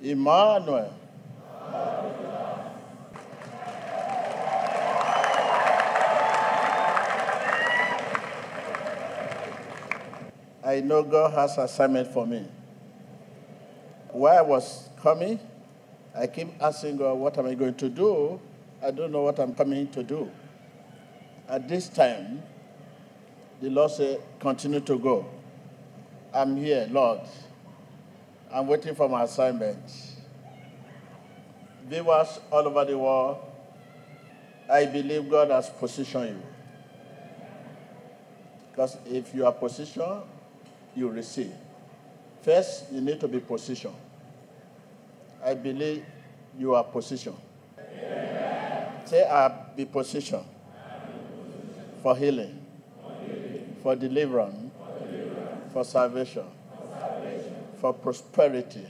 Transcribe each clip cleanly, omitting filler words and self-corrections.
Emmanuel. I know God has an assignment for me. While I was coming, I keep asking God, what am I going to do? I don't know what I'm coming to do. At this time, the Lord said, continue to go. I'm here, Lord. I'm waiting for my assignment. Viewers all over the world, I believe God has positioned you. Because if you are positioned, you receive. First, you need to be positioned. I believe you are positioned. Amen. Say, I'll be positioned for healing, for deliverance, for salvation, for prosperity.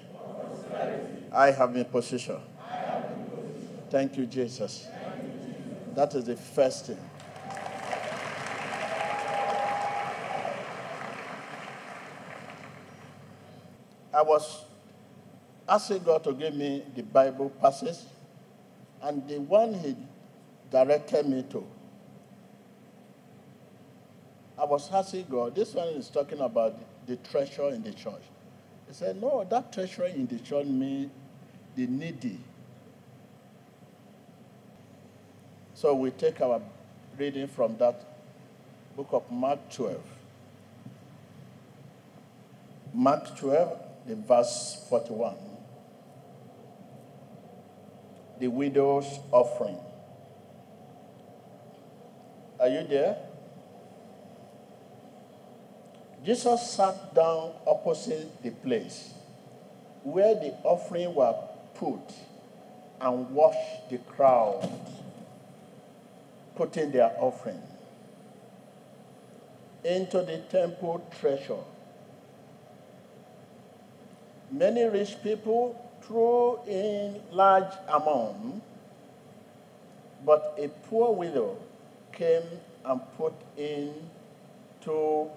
I have been positioned. Thank you, Jesus. That is the first thing. I was asking God to give me the Bible passage, and the one He directed me to, I was asking God, this one is talking about the treasure in the church. He said, no, that treasure in the church means the needy. So we take our reading from that book of Mark 12. Mark 12, the verse 41. The widow's offering. Are you there? Jesus sat down opposite the place where the offering were put and watched the crowd putting their offering into the temple treasure. Many rich people threw in large amounts, but a poor widow came and put in 2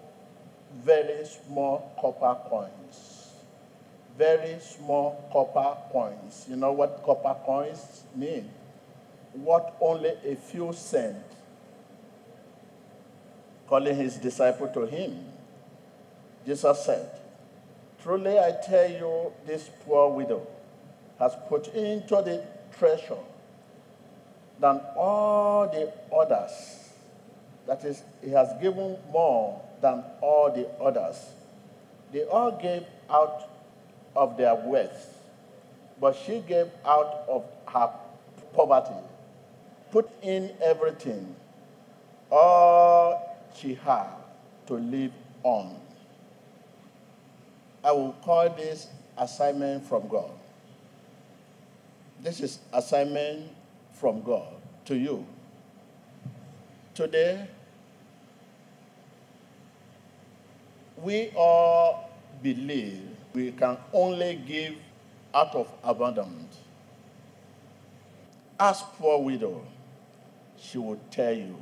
very small copper coins. Very small copper coins. You know what copper coins mean? What only a few cents. Calling his disciple to him, Jesus said, truly I tell you, this poor widow has put into the treasure than all the others. That is, he has given more than all the others. They all gave out of their wealth, but she gave out of her poverty, put in everything, all she had to live on. I will call this assignment from God. This is assignment from God to you. Today, we all believe we can only give out of abundance. Ask poor widow, she will tell you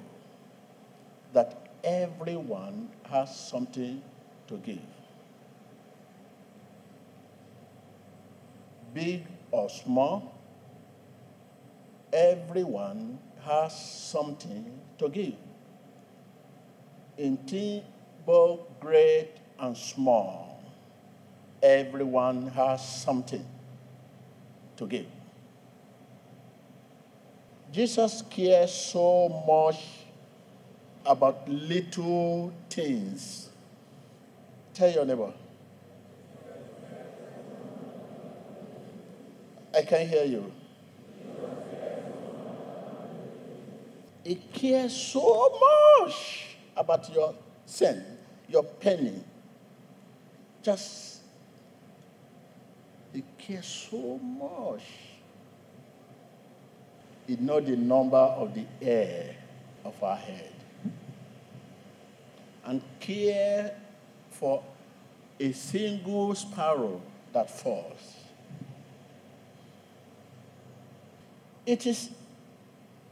that everyone has something to give. Big or small, everyone has something to give. In things both great and small, everyone has something to give. Jesus cares so much about little things. Tell your neighbor. I can't hear you. He cares so much about your cent, your penny. He cares so much. He knows the number of the hair of our head. And care for a single sparrow that falls. It is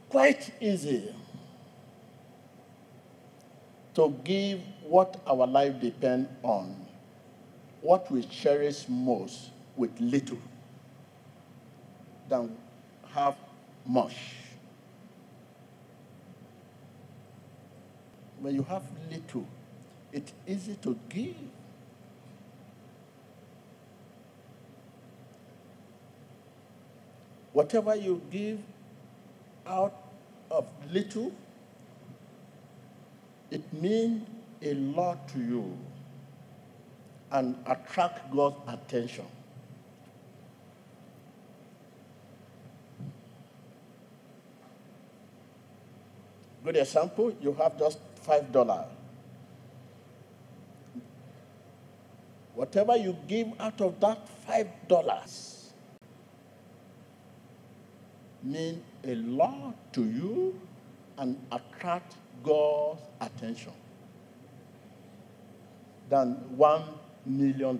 quite easy to give what our life depends on, what we cherish most with little. than have much. When you have little, it's easy to give. Whatever you give out of little, it means a lot to you and attract God's attention. Good example, you have just $5. Whatever you give out of that $5 means a lot to you and attract God's attention than $1 million.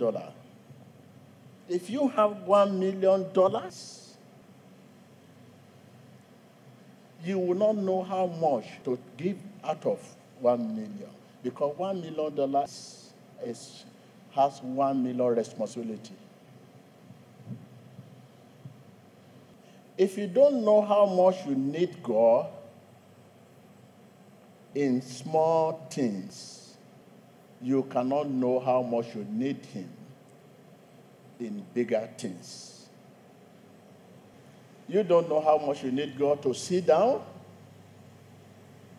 If you have $1 million, you will not know how much to give out of 1 million, because $1 million has 1 million responsibility. If you don't know how much you need God in small things, you cannot know how much you need Him in bigger things. You don't know how much you need God to sit down.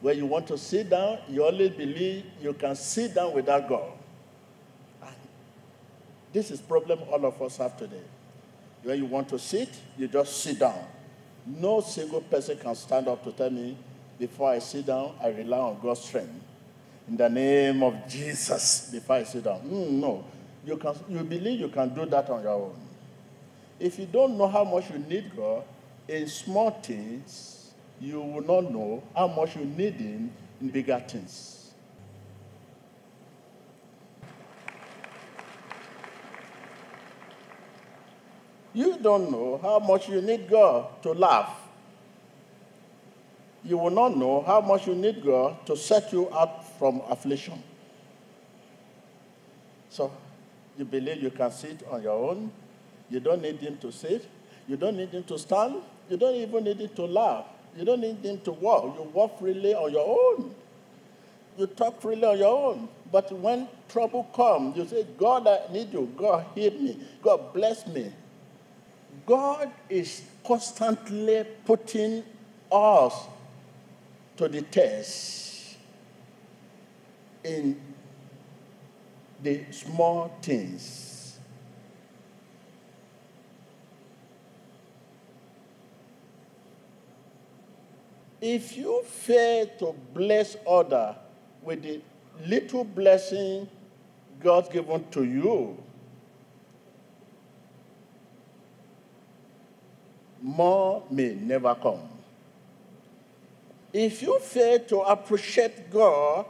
When you want to sit down, you only believe you can sit down without God. And this is the problem all of us have today. When you want to sit, you just sit down. No single person can stand up to tell me, before I sit down, I rely on God's strength. In the name of Jesus, before I sit down. No. You believe you can do that on your own. If you don't know how much you need God in small things, you will not know how much you need Him in bigger things. You don't know how much you need God to laugh. You will not know how much you need God to set you out from affliction. So, you believe you can sit on your own. You don't need Him to sit. You don't need Him to stand. You don't even need Him to laugh. You don't need Him to walk. You walk freely on your own. You talk freely on your own. But when trouble comes, you say, God, I need you. God, heal me. God, bless me. God is constantly putting us to the test in the small things. If you fail to bless others with the little blessing God's given to you, more may never come. If you fail to appreciate God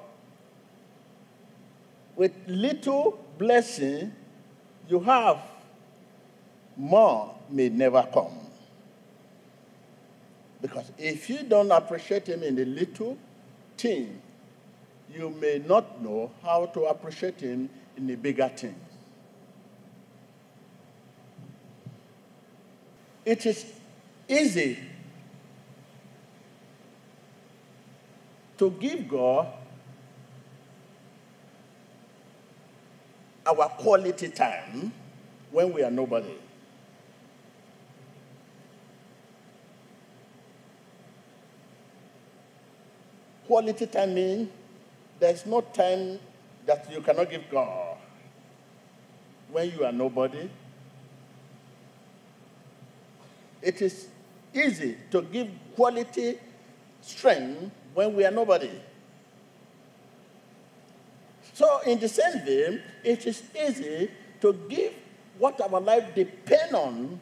with little blessing you have, more may never come. Because if you don't appreciate Him in the little thing, you may not know how to appreciate Him in the bigger things. It is easy to give God our quality time when we are nobody. Quality time means there's no time that you cannot give God. When you are nobody, it is easy to give quality strength when we are nobody. So in the same vein, it is easy to give what our life depends on,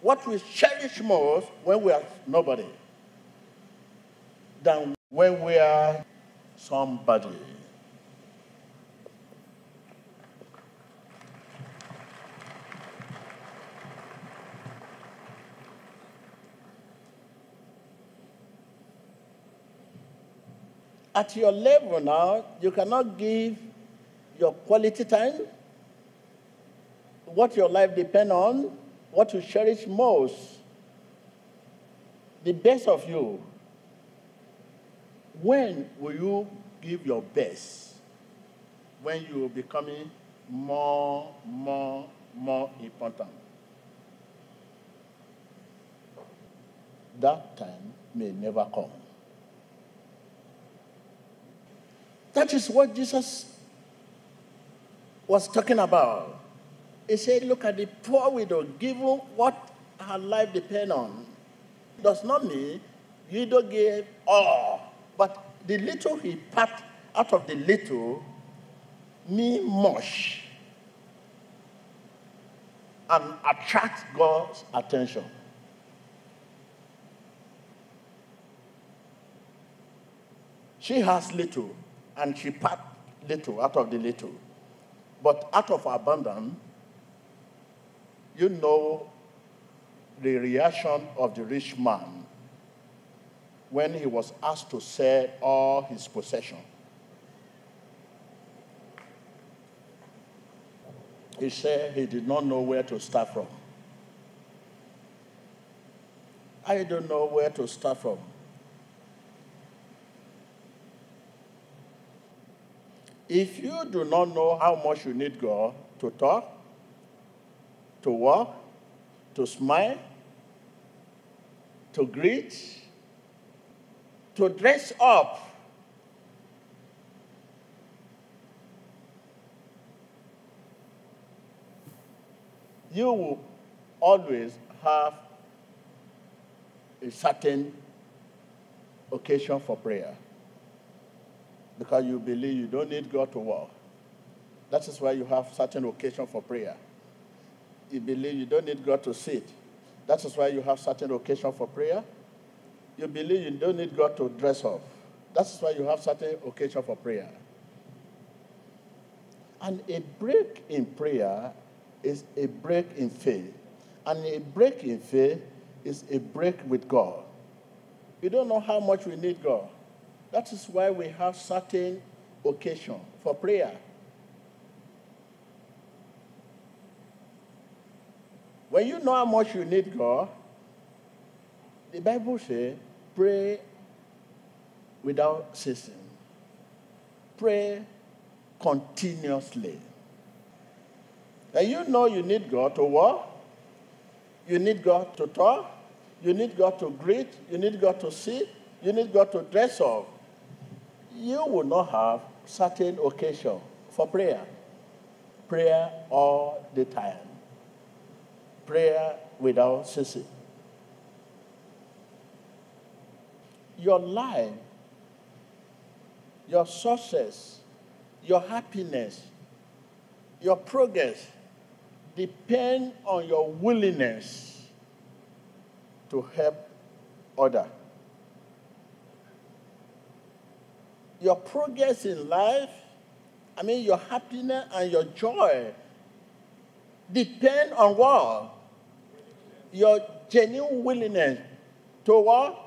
what we cherish most when we are nobody, than when we are somebody. At your level now, you cannot give your quality time, what your life depends on, what you cherish most, the best of you, when will you give your best? When you are becoming more important. That time may never come. That is what Jesus was talking about. He said, look at the poor widow, given what her life depends on. It does not mean you don't give all, but the little he packed out of the little mean much and attract God's attention. She has little, and she packed little out of the little. But out of abundance, you know the reaction of the rich man when he was asked to sell all his possession. He said he did not know where to start from. I don't know where to start from. If you do not know how much you need God to talk, to walk, to smile, to greet, to dress up, you will always have a certain occasion for prayer. Because you believe you don't need God to walk. That is why you have certain occasion for prayer. You believe you don't need God to sit. That is why you have certain occasion for prayer. You believe you don't need God to dress up. That is why you have certain occasion for prayer. And a break in prayer is a break in faith. And a break in faith is a break with God. You don't know how much we need God. That is why we have certain occasion for prayer. When you know how much you need God, the Bible says, pray without ceasing. Pray continuously. And you know you need God to walk, you need God to talk, you need God to greet, you need God to sit, you need God to dress up. You will not have certain occasion for prayer. Prayer all the time. Prayer without ceasing. Your life, your success, your happiness, your progress depend on your willingness to help others. Your progress in life, your happiness and your joy depend on what? Your genuine willingness to what?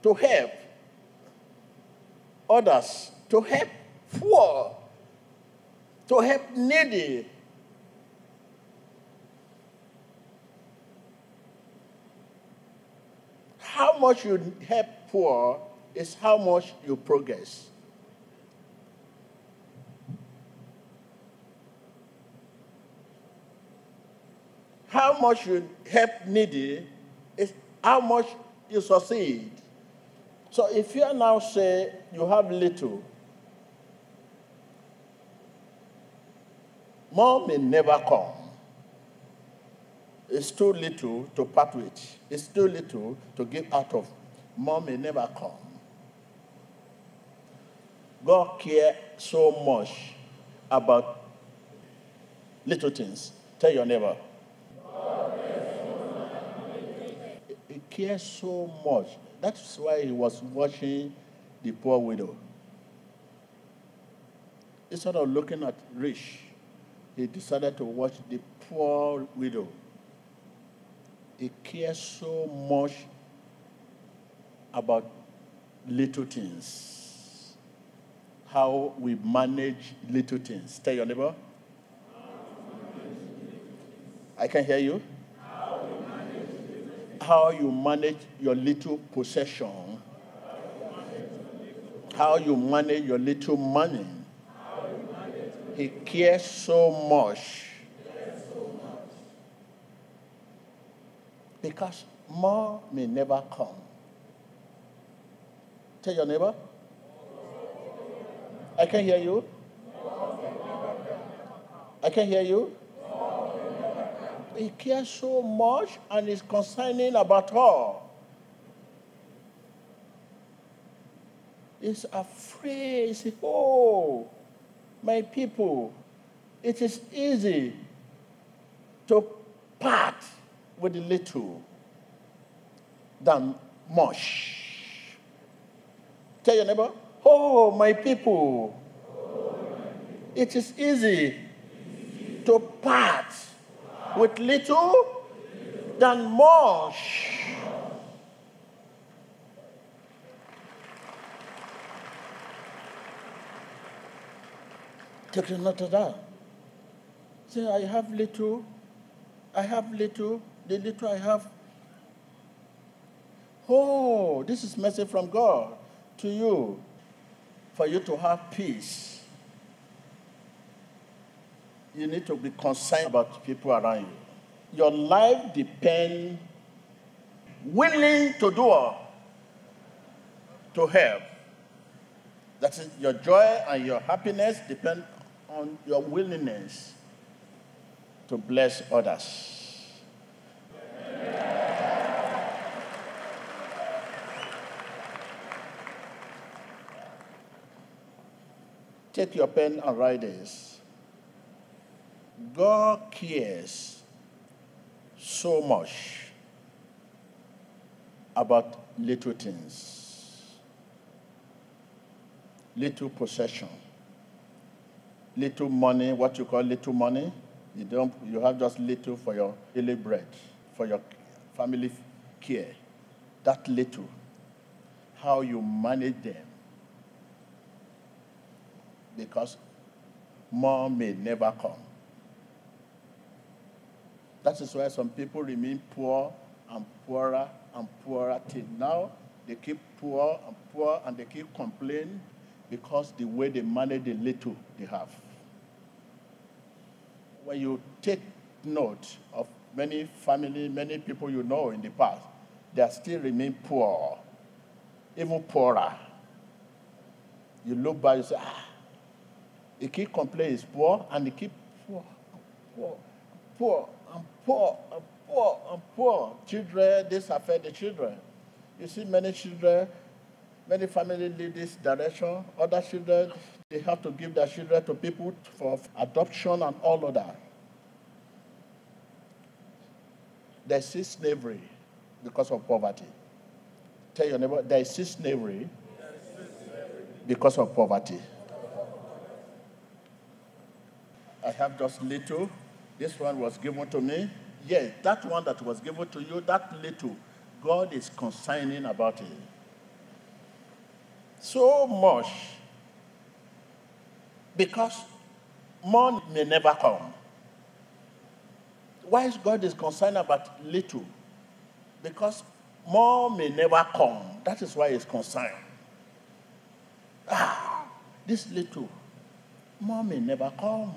To help others, to help poor, to help needy. How much you help poor is how much you progress. How much you help needy is how much you succeed. So if you now say you have little, more may never come. It's too little to part with. It's too little to give out of. More may never come. God cares so much about little things. Tell your neighbor. He cares so much. That's why he was watching the poor widow. Instead of looking at rich, he decided to watch the poor widow. He cares so much about little things. How we manage little things. Tell your neighbor. I can hear you. How you manage your little possession. How you manage your little money. He cares so much. Because more may never come. Tell your neighbor. I can hear you. I can hear you. He cares so much and is concerning about her. He's afraid. He says, oh, my people, it is easy to part with the little than much. Tell your neighbor, oh, my people, it is easy to part with little than much. Take note of that. Say, I have little, the little I have. Oh, this is message from God to you, for you to have peace. You need to be concerned about people around you. Your life depends, willing to do all, to help. That is, your joy and your happiness depend on your willingness to bless others. Take your pen and write this. God cares so much about little things, little possession, little money, what you call little money. You have just little for your daily bread, for your family care. That little, how you manage them. Because more may never come. That is why some people remain poor and poorer and poorer till now. They keep poor and they keep complaining because the way they manage the little they have. When you take note of many families, many people you know in the past, they still remain poor, even poorer. You look back, you say, they keep complaining he's poor, and they keep poor, and poor. Children, this affects the children. You see many children, many families lead this direction. Other children, they have to give their children to people for adoption and all of that. There's still slavery because of poverty. Tell your neighbor, there is still slavery because of poverty. I have just little. This one was given to me. Yes, that one that was given to you, that little, God is concerning about it. So much. Because more may never come. Why is God concerned about little? Because more may never come. That is why he's concerned. This little, more may never come.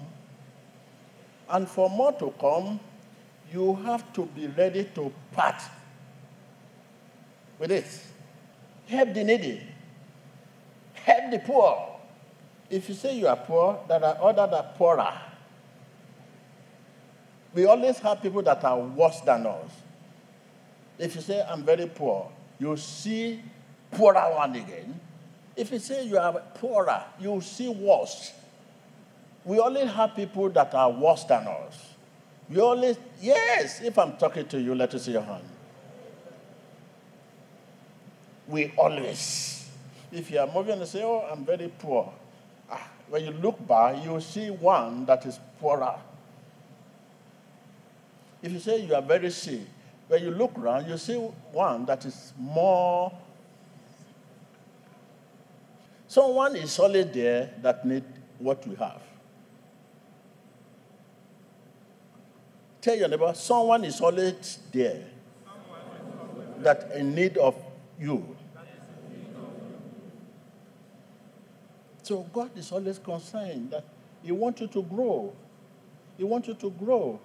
And for more to come, you have to be ready to part with it. Help the needy. Help the poor. If you say you are poor, there are others that are poorer. We always have people that are worse than us. If you say, I'm very poor, you see poorer one again. If you say you are poorer, you see worse. We only have people that are worse than us. We always, yes, if I'm talking to you, let us see your hand. We always, if you are moving and say, oh, I'm very poor. When you look back, you see one that is poorer. If you say you are very sick, when you look around, you see one that is more. Someone is only there that needs what we have. Tell your neighbor, someone is always there that in need of you. So God is always concerned that He wants you to grow. He wants you to grow.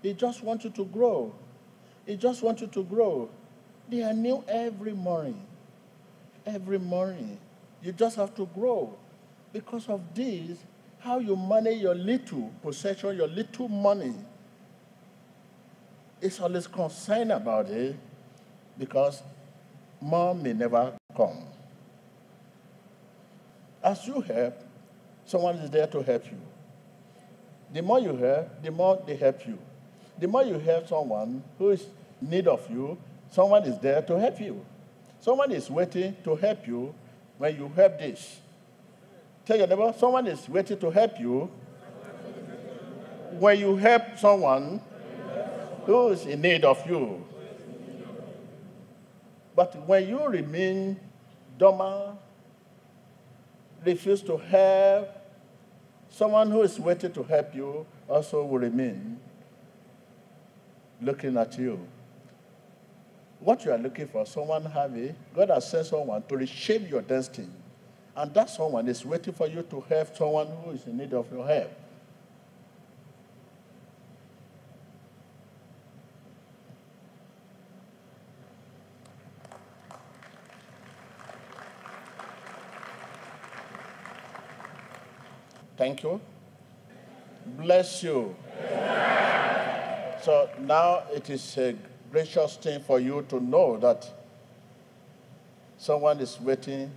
He just wants you to grow. He just wants you to grow. They are new every morning. Every morning. You just have to grow. Because of this, how you manage your little possession, your little money, is always concerned about it because more may never come. As you help, someone is there to help you. The more you help, the more they help you. The more you help someone who is in need of you, someone is there to help you. Someone is waiting to help you when you help this. Tell your neighbor, someone is waiting to help you when you help someone who is in need of you. But when you remain dormant, refuse to help, someone who is waiting to help you also will remain looking at you. What you are looking for, someone have it. God has sent someone to reshape your destiny. And that someone is waiting for you to help someone who is in need of your help. Thank you. Bless you. Amen. So now it is a gracious thing for you to know that someone is waiting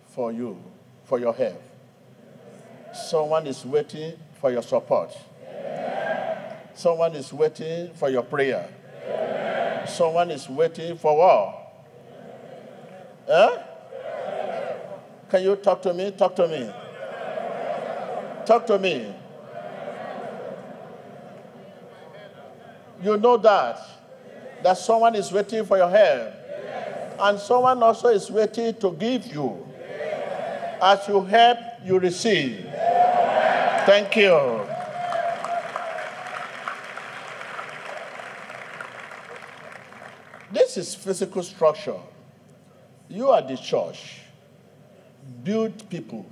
for you, for your help. Someone is waiting for your support. Amen. Someone is waiting for your prayer. Amen. Someone is waiting for what? Eh? Can you talk to me? Talk to me. Talk to me. You know that someone is waiting for your help. And someone also is waiting to give you. As you help, you receive. Thank you. This is physical structure. You are the church. Build people.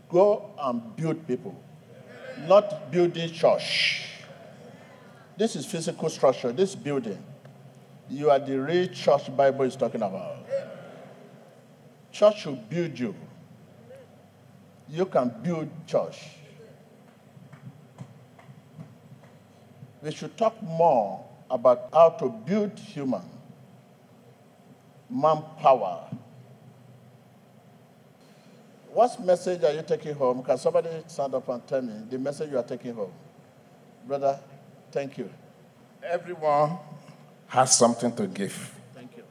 Go and build people. Not building church. This is physical structure, this building. You are the real church Bible is talking about. Church will build you. You can build church. We should talk more about how to build human manpower. What message are you taking home? Can somebody stand up and tell me the message you are taking home? Brother, thank you. Everyone has something to give. Thank you.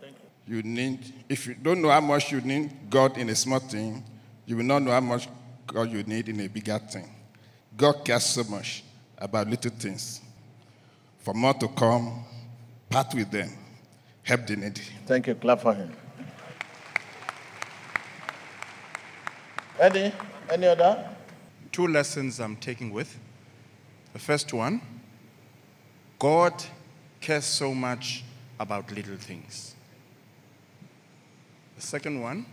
Thank you. You need, if you don't know how much you need God in a small thing, you will not know how much God you need in a bigger thing. God cares so much about little things. For more to come, part with them, help the needy. Thank you. Clap for him. Any other? 2 lessons I'm taking with. The first one, God cares so much about little things. The second one,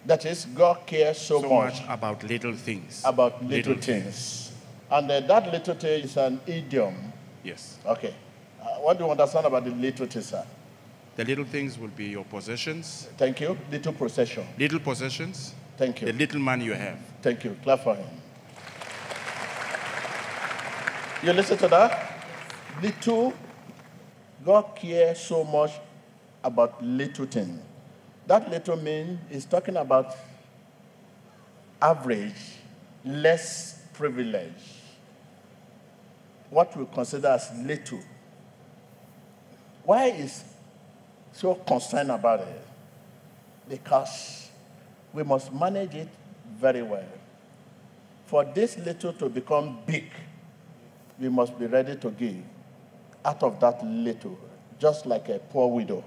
that is, God cares so much about little things. About little things. And that little thing is an idiom. Yes. Okay. What do you understand about the little things, sir? The little things will be your possessions. Thank you. Little possession. Little possessions. Thank you. The little money you have. Thank you. Clap for him. You listen to that? Little, God cares so much about little things. That little mean is talking about average, less privilege. What we consider as little. Why is so concerned about it? Because we must manage it very well. For this little to become big, we must be ready to give out of that little, just like a poor widow.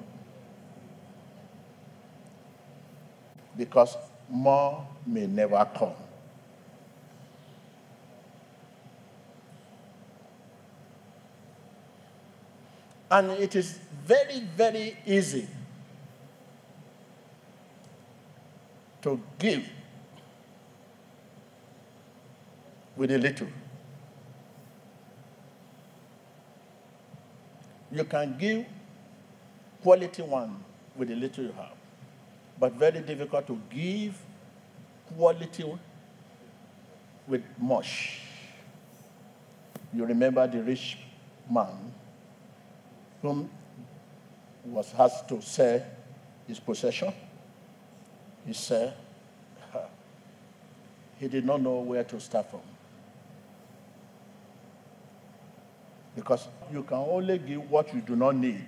Because more may never come. And it is very, very easy to give with a little. You can give quality one with the little you have, but very difficult to give quality with much. You remember the rich man whom was asked to sell his possession? He said he did not know where to start from. Because you can only give what you do not need.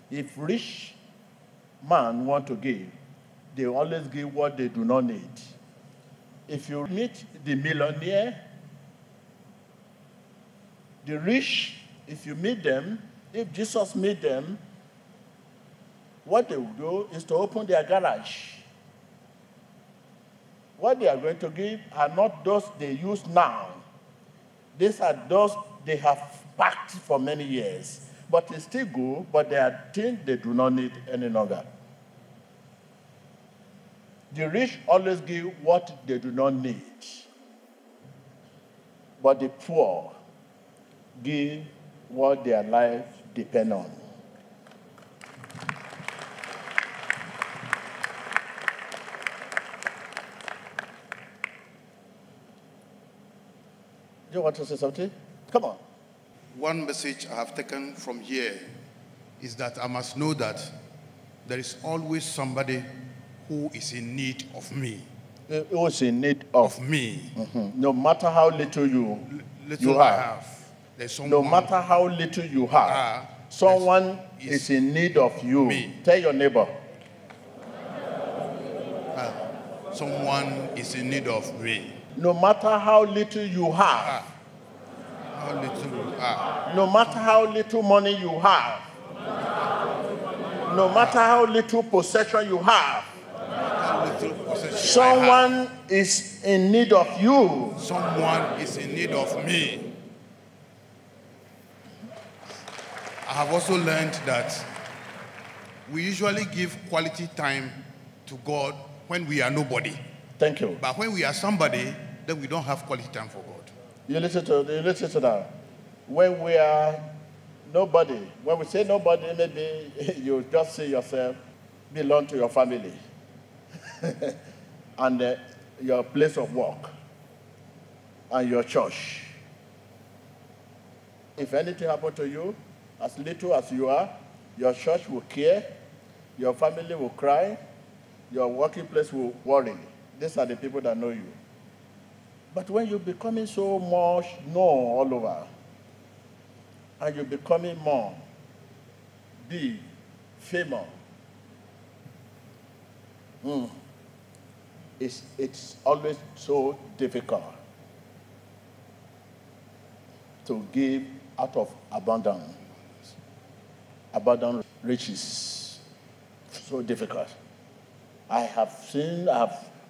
If rich man want to give, they always give what they do not need. If you meet the millionaire, the rich, if you meet them, if Jesus meet them, what they will do is to open their garage. What they are going to give are not those they use now. These are those they have packed for many years. But they still go, but they are things they do not need any longer. The rich always give what they do not need. But the poor give what their life depends on. Do you want to say something? Come on. One message I have taken from here is that I must know that there is always somebody who is in need of me. Who is in need of me. Mm-hmm. No matter how little you have. No matter how little you have, someone is in need of you. Me. Tell your neighbor. Someone is in need of me. No matter how little you have. How little you have. No matter how little money you have. No matter how little possession you have. Someone is in need of you. Someone is in need of me. I have also learned that we usually give quality time to God when we are nobody. Thank you. But when we are somebody, then we don't have quality time for God. You listen to that. When we are nobody, when we say nobody, maybe you just see yourself belong to your family and your place of work and your church. If anything happens to you, as little as you are, your church will care, your family will cry, your working place will worry. These are the people that know you. But when you're becoming so much known all over, and you're becoming more big, famous, it's always so difficult to give out of abundant riches. So difficult. I have seen,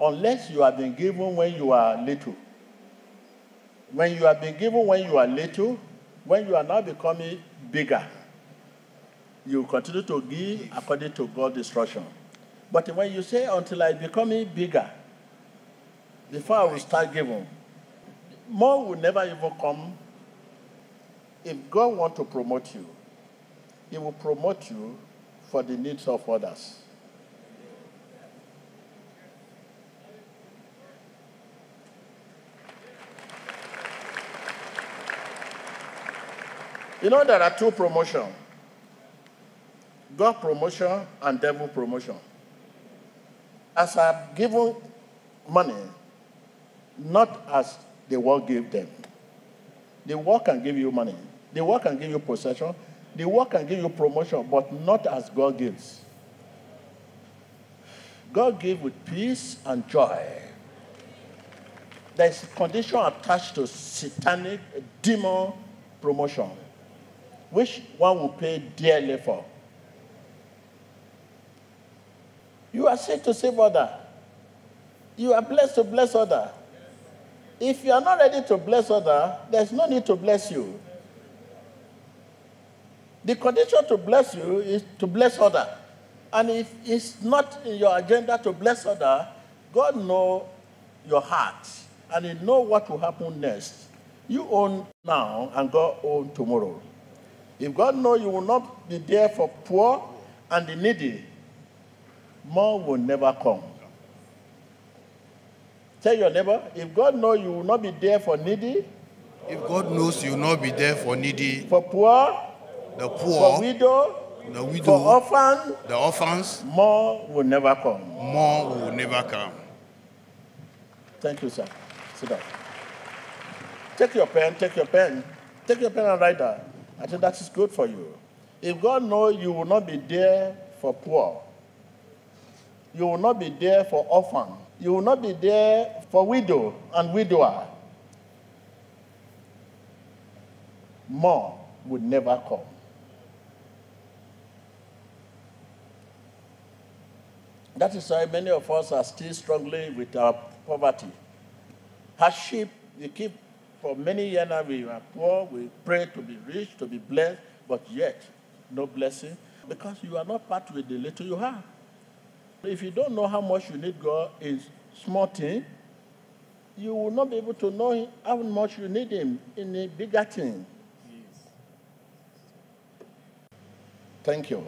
unless you have been given when you are little. When you have been given when you are little, when you are now becoming bigger, you continue to give according to God's instruction. But when you say, until I become bigger, before I will start giving, more will never even come. If God wants to promote you, He will promote you for the needs of others. You know, there are two promotions. God promotion and devil promotion. As I've given money, not as the world gave them. The world can give you money. The world can give you possession. The world can give you promotion, but not as God gives. God gives with peace and joy. There is a condition attached to satanic demon promotion, which one will pay dearly for. You are saved to save others. You are blessed to bless others. If you are not ready to bless others, there's no need to bless you. The condition to bless you is to bless others. And if it's not in your agenda to bless others, God knows your heart, and He knows what will happen next. You own now, and God owns tomorrow. If God knows you will not be there for poor and the needy, more will never come. Tell your neighbor, if God knows you will not be there for needy, If God knows you will not be there for needy, for poor, the for poor, widow, the widow, for orphan, the orphans, more will never come. more will never come. Thank you, sir. Sit down. Take your pen and write that. I think that is good for you. If God knows you will not be there for poor, you will not be there for orphan, you will not be there for widow and widower, more would never come. That is why many of us are still struggling with our poverty. Hardship, we keep for many years now, we are poor, we pray to be rich, to be blessed, but yet no blessing, because you are not part with the little you have. If you don't know how much you need God in small thing, you will not be able to know how much you need Him in a bigger thing. Thank you.